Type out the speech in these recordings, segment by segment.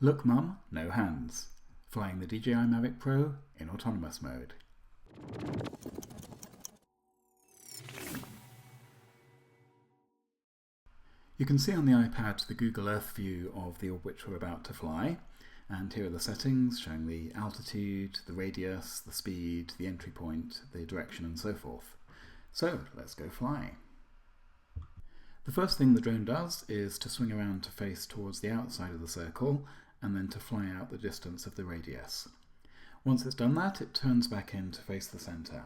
Look Mum, no hands. Flying the DJI Mavic Pro in autonomous mode. You can see on the iPad the Google Earth view of the orb which we're about to fly, and here are the settings showing the altitude, the radius, the speed, the entry point, the direction and so forth. So let's go flying. The first thing the drone does is to swing around to face towards the outside of the circle and then to fly out the distance of the radius. Once it's done that, it turns back in to face the centre.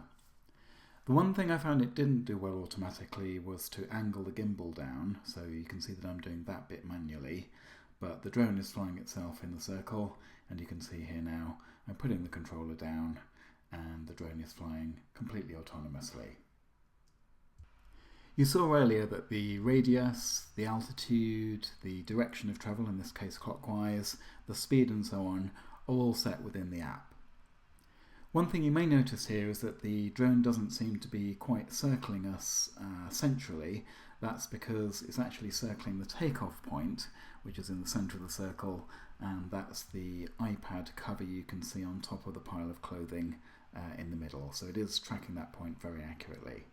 The one thing I found it didn't do well automatically was to angle the gimbal down, so you can see that I'm doing that bit manually, but the drone is flying itself in the circle, and you can see here now I'm putting the controller down and the drone is flying completely autonomously. You saw earlier that the radius, the altitude, the direction of travel, in this case clockwise, the speed and so on, are all set within the app. One thing you may notice here is that the drone doesn't seem to be quite circling us centrally. That's because it's actually circling the takeoff point, which is in the centre of the circle, and that's the iPad cover you can see on top of the pile of clothing in the middle. So it is tracking that point very accurately.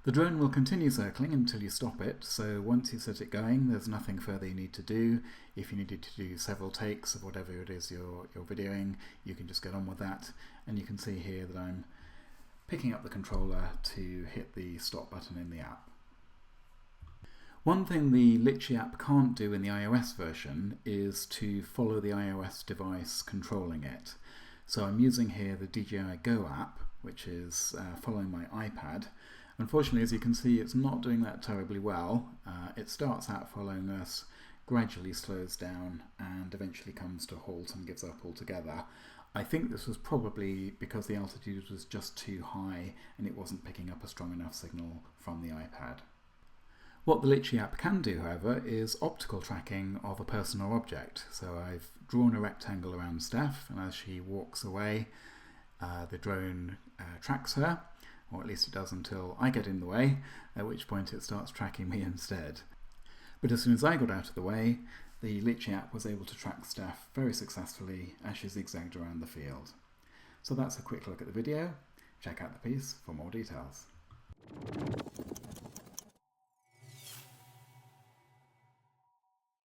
The drone will continue circling until you stop it, so once you set it going there's nothing further you need to do. If you needed to do several takes of whatever it is you're videoing, you can just get on with that, and you can see here that I'm picking up the controller to hit the stop button in the app. One thing the Litchi app can't do in the iOS version is to follow the iOS device controlling it. So I'm using here the DJI Go app, which is following my iPad. Unfortunately, as you can see, it's not doing that terribly well. It starts out following us, gradually slows down, and eventually comes to a halt and gives up altogether. I think this was probably because the altitude was just too high and it wasn't picking up a strong enough signal from the iPad. What the Litchi app can do, however, is optical tracking of a person or object. So I've drawn a rectangle around Steph, and as she walks away, the drone tracks her, or at least it does until I get in the way, at which point it starts tracking me instead. But as soon as I got out of the way, the Litchi app was able to track Steph very successfully as she zigzagged around the field. So that's a quick look at the video. Check out the piece for more details.